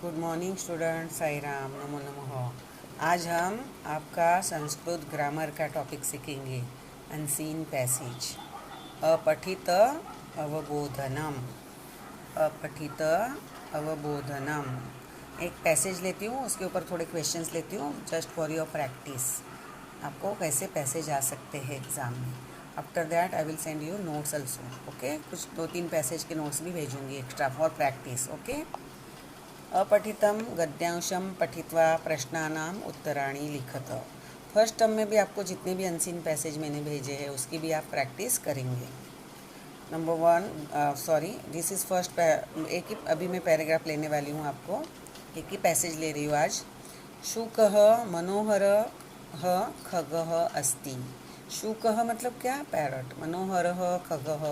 Good morning student, Sai Ram, नमो नमः। आज हम आपका संस्कृत ग्रामर का टॉपिक सीखेंगे, अनसीन पैसेज। अपठित अवबोधनम। अपठित अवबोधनम। एक पैसेज लेती हूँ, उसके ऊपर थोड़े क्वेश्चंस लेती हूँ, जस्ट फॉर योर प्रैक्टिस। आपको कैसे पैसेज आ सकते हैं एग्ज़ाम में। After that I will send you notes also. Okay, कुछ 2-3 पैसेज के नोट्स भी भेजूंगी एक्स्ट्रा फॉर प्रैक्टिस। ओके। अपठितं गद्यांशं पठित्वा प्रश्नानाम उत्तराणि लिखत। फर्स्ट टर्म में भी आपको जितने भी अनसीन पैसेज मैंने भेजे हैं उसकी भी आप प्रैक्टिस करेंगे। Number 1, this is first. एक ही अभी मैं पैराग्राफ लेने वाली हूँ, आपको एक ही पैसेज ले रही हूँ आज। शुकः मनोहरः खगः अस्ति। शुकः मतलब क्या? पैरट। मनोहरः खगः,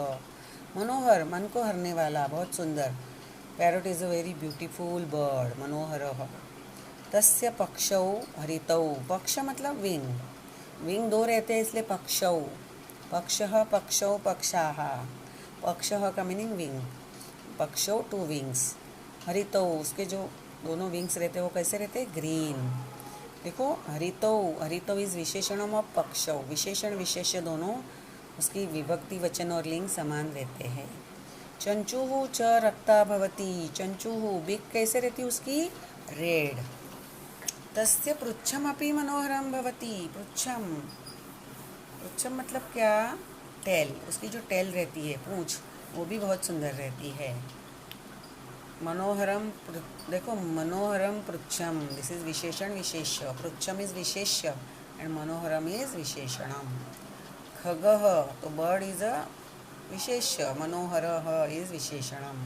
मनोहर मन को हरने वाला, बहुत सुंदर। Parrot is a very beautiful bird. मनोहरः। तस्य पक्षौ हरितौ। पक्ष मतलब विंग। विंग दो रहते हैं इसलिए पक्षौ। पक्षः पक्षौ पक्षाः। पक्षः का मीनिंग विंग। पक्षौ 2 विंग्स। हरितौ, उसके जो दोनों विंग्स रहते हैं वो कैसे रहते हैं? ग्रीन। देखो, हरितौ, हरितौ इज विशेषणम ऑफ पक्षौ। विशेषण विशेष्य दोनों उसकी विभक्ति वचन और लिंग समान रहते हैं। चंचुः च रक्ता भवति। चंचुः बिग कैसे रहती उसकी? रेड। तस्य पृच्छमपि मनोहरम भवति। पृच्छम, पृच्छम मतलब क्या? टेल। उसकी जो टेल रहती है, पूंछ, वो भी बहुत सुंदर रहती है। मनोहरम, देखो, मनोहरम पृच्छम, दिस इज विशेषण विशेष्य। पृच्छम इज विशेष्य एंड मनोहरम इज विशेषणम। खगः, तो बर्ड इज अ विशेष्य, मनोहरः इज विशेषणम।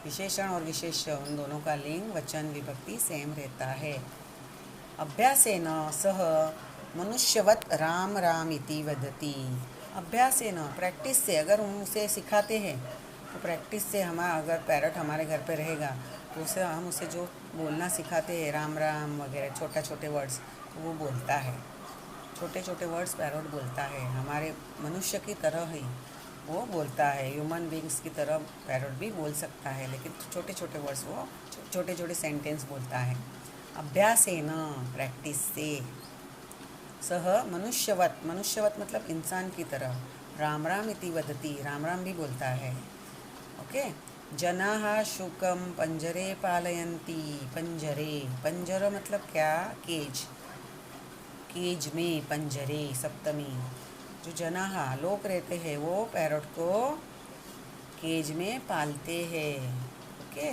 विशेषण और विशेष्य उन दोनों का लिंग वचन विभक्ति सेम रहता है। अभ्यासेन सह मनुष्यवत राम राम इति वदति। अभ्यासेन, प्रैक्टिस से, अगर हम उसे सिखाते हैं तो प्रैक्टिस से अगर पैरट हमारे घर पे रहेगा तो हम उसे जो बोलना सिखाते हैं, राम राम वगैरह छोटे छोटे वर्ड्स, तो वो बोलता है। छोटे छोटे वर्ड्स पैरट बोलता है, हमारे मनुष्य की तरह ही वो बोलता है। ह्यूमन बींग्स की तरह पैरट भी बोल सकता है, लेकिन छोटे छोटे वर्ड्स वो छोटे छोटे सेंटेंस बोलता है। अभ्यासेन, प्रैक्टिस से। सह मनुष्यवत, मनुष्यवत मतलब इंसान की तरह। राम राम इति वदति, राम राम भी बोलता है। ओके। जनाः शुकं पंजरे पालयन्ति। पंजरे, पंजर मतलब क्या? केज। केज में, पंजरे सप्तमी। जो जनाः लोग रहते हैं वो पैरट को केज में पालते हैं। ओके।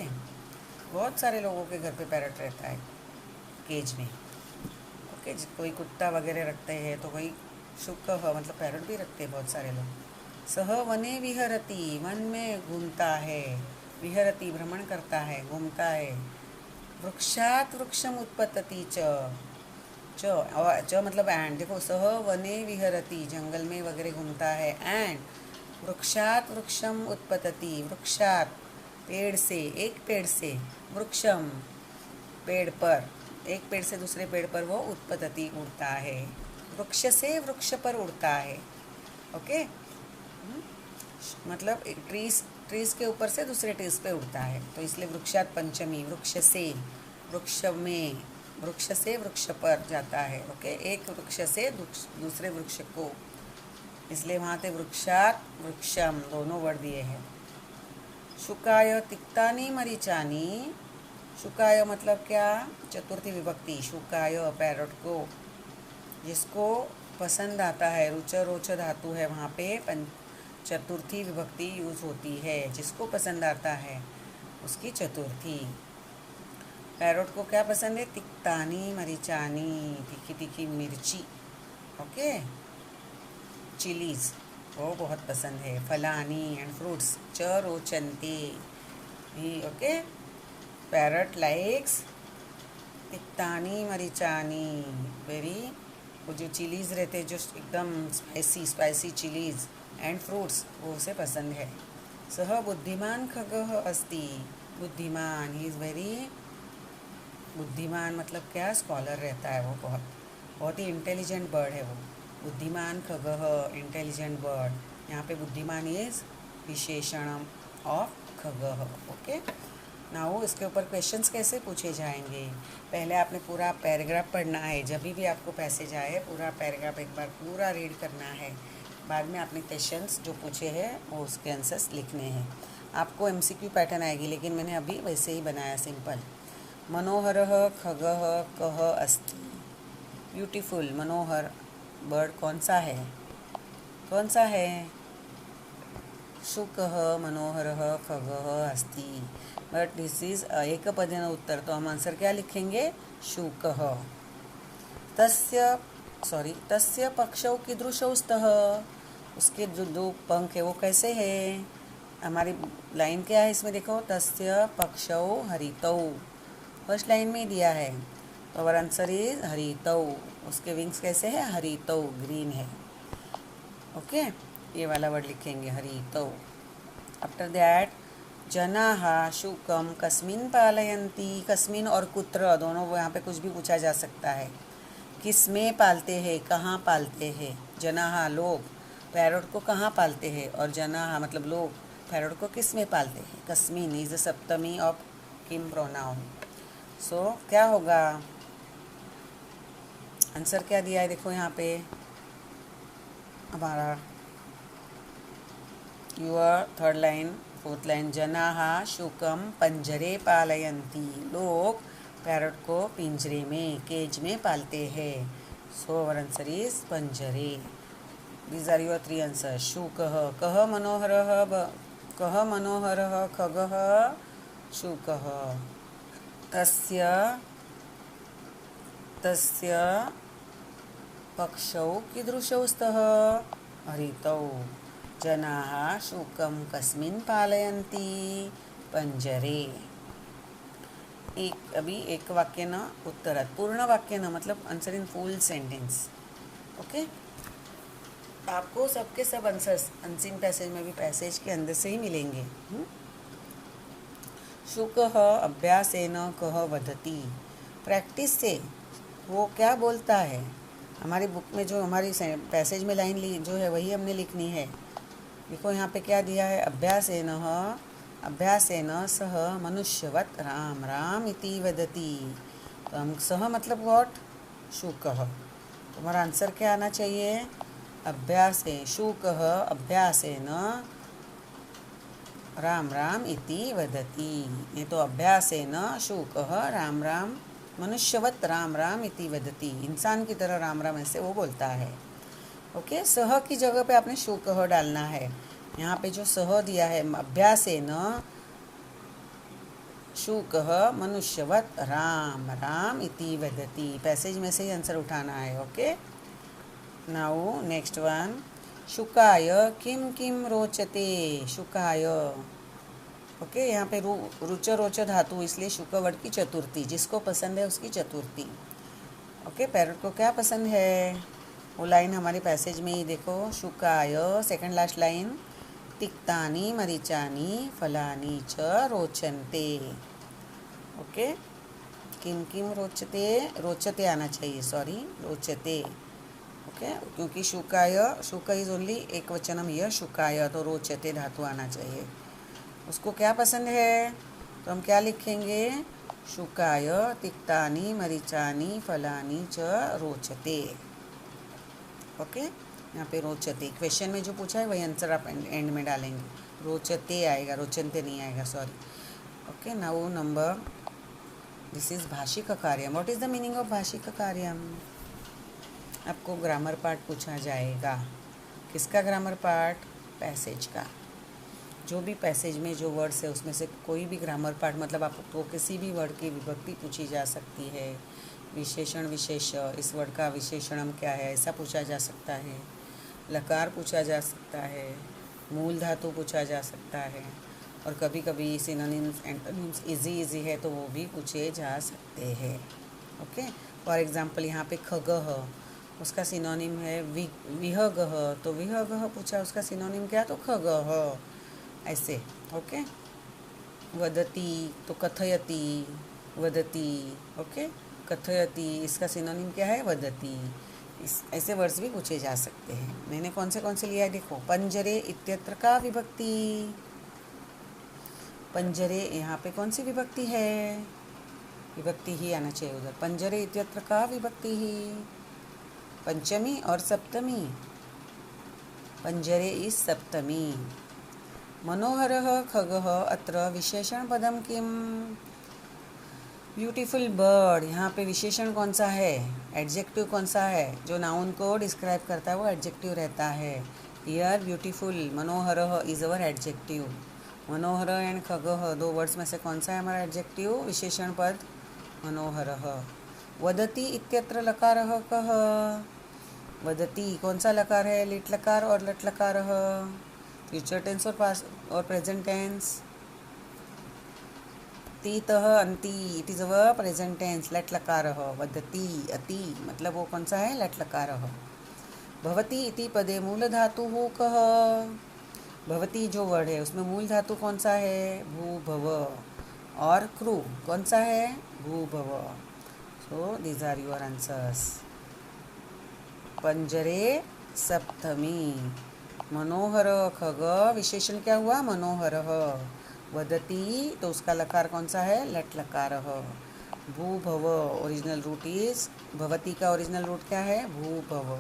बहुत सारे लोगों के घर पे पैरट रहता है केज में। ओके। कोई कुत्ता वगैरह रखते हैं तो कोई शुकः मतलब पैरट भी रखते हैं बहुत सारे लोग। सह वने विहरति, वन में घूमता है। विहरति भ्रमण करता है, घूमता है। वृक्षात वृक्षम उत्पतति च। च मतलब एंड। देखो, सह वने विहरति, जंगल में वगैरह घूमता है, एंड वृक्षात वृक्षम उत्पतति, वृक्षात पेड़ से, एक पेड़ से, वृक्षम पेड़ पर, एक पेड़ से दूसरे पेड़ पर वो उत्पतति उड़ता है। वृक्ष से वृक्ष पर उड़ता है। ओके। मतलब ट्रीज के ऊपर से दूसरे ट्रीज पे उड़ता है, तो इसलिए वृक्षात पंचमी, वृक्ष से, वृक्ष में, वृक्ष से वृक्ष पर जाता है। ओके। एक वृक्ष से दूसरे वृक्ष को, इसलिए वहाँ पे वृक्षात वृक्षम दोनों वर्ड दिए हैं। शुकाय तिक्तानि मरीचानि। शुकाय मतलब क्या? चतुर्थी विभक्ति। शुकाय पैरट को, जिसको पसंद आता है, रुच रोच धातु है वहाँ पे, चतुर्थी विभक्ति यूज होती है। जिसको पसंद आता है उसकी चतुर्थी। पैरट को क्या पसंद है? तिक्तानी मरीचानी, तीखी तीखी मिर्ची। ओके। चिलीज वो बहुत पसंद है। फलानी एंड फ्रूट्स, च रोचन्ते। ओके। पैरट लाइक्स तिक्तानी मरीचानी, वेरी, वो जो चिलीज रहते हैं जो एकदम स्पाइसी चिलीज एंड फ्रूट्स, वो उसे पसंद है। सह बुद्धिमान खगः अस्ति। बुद्धिमान, ही इज़ वेरी बुद्धिमान मतलब क्या? स्कॉलर रहता है वो, बहुत बहुत ही इंटेलिजेंट बर्ड है वो। बुद्धिमान खगः, इंटेलिजेंट बर्ड। यहाँ पे बुद्धिमान इज विशेषण ऑफ खगः। ओके। नाउ इसके ऊपर क्वेश्चंस कैसे पूछे जाएंगे, पहले आपने पूरा पैराग्राफ पढ़ना है। जब भी आपको पैसेज आए पूरा पैराग्राफ एक बार पूरा रीड करना है, बाद में आपने क्वेश्चंस जो पूछे हैं वो उसके आंसर्स लिखने हैं। आपको एमसीक्यू पैटर्न आएगी, लेकिन मैंने अभी वैसे ही बनाया सिंपल। मनोहरः खगः कः अस्ति। ब्यूटीफुल, मनोहर बर्ड कौन सा है, कौन सा है? शुकः मनोहरः खगः अस्ति। बट दिस इज एकपदेन उत्तर, तो हम आंसर क्या लिखेंगे? शुकः। तस्य पक्षौ कीदृशौ स्तः। उसके जो दो पंख है वो कैसे है? हमारी लाइन क्या है इसमें देखो, तस्य पक्षौ हरितौ, फर्स्ट लाइन में ही दिया है, तो अवर आंसर इज हरितौ। उसके विंग्स कैसे है? हरितौ, ग्रीन है। ओके, ये वाला वर्ड लिखेंगे हरितौ। आफ्टर दैट जनाः शुकं कस्मिन् पालयन्ति। कस्मिन् और कुत्र दोनों यहाँ पे कुछ भी पूछा जा सकता है। किस में पालते हैं, कहाँ पालते हैं? जनाः लोग पैरट को कहाँ पालते हैं, और जनाः मतलब लोग पैरट को किस में पालते हैं? कस्मिन् इज द सप्तमी ऑफ किम प्रोनाउन। सो क्या होगा आंसर? क्या दिया है देखो यहाँ पे हमारा, your third line fourth line, जनाः शुकं पंजरे पालयन्ति। लोग पैरट को पिंजरे में, केज में पालते हैं। सो आवर आंसर इज पंजरे। These are your three answer. शुकः, कः मनोहरः खगः शुकः। तस्य पक्षौ कीदृशौ स्तः? हरितौ। जनाः शुकं कस्मिन् पालयन्ति? पंजरे। एक वाक्य न उत्तरात, पूर्ण वाक्य न मतलब answer in full sentence. Okay, आपको सबके सब आंसर्स अनसीन पैसेज में भी पैसेज के अंदर से ही मिलेंगे। शुकः अभ्यासेन कः वदति। प्रैक्टिस से वो क्या बोलता है। हमारी बुक में जो हमारी पैसेज में लाइन ली जो है वही हमने लिखनी है। देखो यहाँ पे क्या दिया है, अभ्यासेन सह मनुष्यवत् राम राम इति वदति। तो हम सह मतलब व्हाट? शुकः। तुम्हारा आंसर क्या आना चाहिए? शुकः अभ्यासेन राम राम इति वदति। ये तो अभ्यासेन शुकः राम राम मनुष्यवत् राम राम इति वदति, इंसान की तरह राम राम ऐसे वो बोलता है। ओके, सह की जगह पे आपने शुकः डालना है। यहाँ पे जो सह दिया है, अभ्यासेन शुकः मनुष्यवत् राम राम इति वदति, पैसेज में से ही आंसर उठाना है। ओके, नाउ नेक्स्ट वन, शुकाय किम किम रोचते। शुकाय, ओके, यहाँ पे रुच रोच धातु, इसलिए शुक वर्ड की चतुर्थी, जिसको पसंद है उसकी चतुर्थी। ओके, पैरट को क्या पसंद है वो लाइन हमारे पैसेज में ही देखो। शुकाय सेकंड लास्ट लाइन, तिक्तानि मरीचानि फलानि च रोचन्ते। ओके, किम किम रोचते आना चाहिए, सॉरी रोचते। ओके, क्योंकि शुक इज ओनली एक वचनम यह शुकाय, तो रोचते धातु आना चाहिए। उसको क्या पसंद है, तो हम क्या लिखेंगे? शुकाय तिक्तानि मरीचानि फलानि च रोचते। ओके, यहाँ पे रोचते क्वेश्चन में जो पूछा है वही आंसर आप एंड में डालेंगे। रोचते आएगा, रोचनते नहीं आएगा, sorry. Okay, now number, this is भाषिक कार्यम। What is the meaning of भाषिक कार्यम? आपको ग्रामर पार्ट पूछा जाएगा। किसका ग्रामर पार्ट? पैसेज का। जो भी पैसेज में जो वर्ड्स है उसमें से कोई भी ग्रामर पार्ट, मतलब आपको किसी भी वर्ड की विभक्ति पूछी जा सकती है, विशेषण विशेष, इस वर्ड का विशेषणम क्या है ऐसा पूछा जा सकता है, लकार पूछा जा सकता है, मूल धातु पूछा जा सकता है, और कभी कभी सिनोनिम्स एंटोनिम्स इजी है तो वो भी पूछे जा सकते हैं। ओके, फॉर एग्जांपल यहाँ पे खगः, उसका सिनोनिम है विहगः, तो विहगः पूछा, उसका सिनोनिम क्या? तो खगः, ऐसे। ओके, वदति तो कथयति, वदति। ओके, कथयति इसका सिनोनिम क्या है? वदति। ऐसे वर्ड्स भी पूछे जा सकते हैं। मैंने कौन से लिया है देखो। पंजरे इत्यत्र का विभक्ति, पंजरे, यहाँ पे कौन सी विभक्ति है? विभक्ति ही आना चाहिए उधर। पंजरे इत्यत्र का विभक्ति ही? पंचमी और सप्तमी। पंजरे इज सप्तमी। मनोहरः खगः अत्र विशेषणपदं किम? ब्यूटीफुल बर्ड, यहाँ पे विशेषण कौन सा है? एडजेक्टिव कौन सा है? जो नाउन को डिस्क्राइब करता है वो एडजेक्टिव रहता है। हियर ब्यूटीफुल, मनोहरः इज अवर एडजेक्टिव। मनोहर एंड खगः, दो वर्ड्स में से कौन सा है हमारा एडजेक्टिव, विशेषण पद? मनोहरः। वदति इत्यत्र लकारः कः? वदति कौन सा लकार है? लिट लकार और लट लकारः। फ्यूचर टेंस और पास्ट और प्रेजेंट टेंस? तीतः अंति, it is our present tense. लट लकारः। वदति अति मतलब वो कौन सा है? लट लकारः। भवति इति पदे मूल धातुः कः? भवति जो वर्ड है उसमें मूल धातु कौन सा है? भू भव। और क्रू कौन सा है? भू भव। So these are your answers. पंजरे सप्तमी। मनोहर खग, विशेषण क्या हुआ? मनोहरः। वदति तो उसका लकार कौन सा है? लट लकारः। भू भव, ओरिजिनल रूट इज, भवति का ओरिजिनल रूट क्या है? भू भव।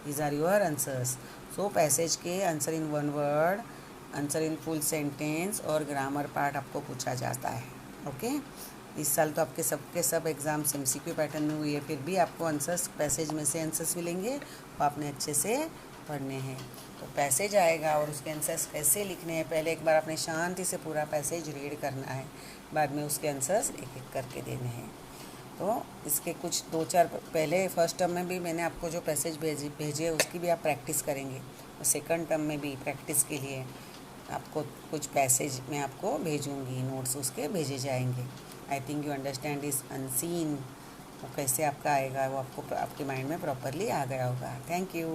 These are your answers. So passage के answer in one word, answer in full sentence और ग्रामर पार्ट आपको पूछा जाता है। ओके इस साल तो आपके सबके सब एग्ज़ाम्स MCQ पैटर्न में हुई है, फिर भी आपको आंसर्स पैसेज में से आंसर्स मिलेंगे, वो आपने अच्छे से पढ़ने हैं। तो पैसेज आएगा और उसके आंसर्स कैसे लिखने हैं, पहले एक बार आपने शांति से पूरा पैसेज रीड करना है, बाद में उसके आंसर्स एक एक करके देने हैं। तो इसके कुछ 2-4 पहले फर्स्ट टर्म में भी मैंने आपको जो पैसेज भेजे उसकी भी आप प्रैक्टिस करेंगे, और सेकंड टर्म में भी प्रैक्टिस के लिए आपको कुछ पैसेज मैं आपको भेजूंगी, नोट्स उसके भेजे जाएंगे। I think you understand this unseen, वो कैसे आपका आएगा वो आपको आपके माइंड में प्रॉपरली आ गया होगा। Thank you.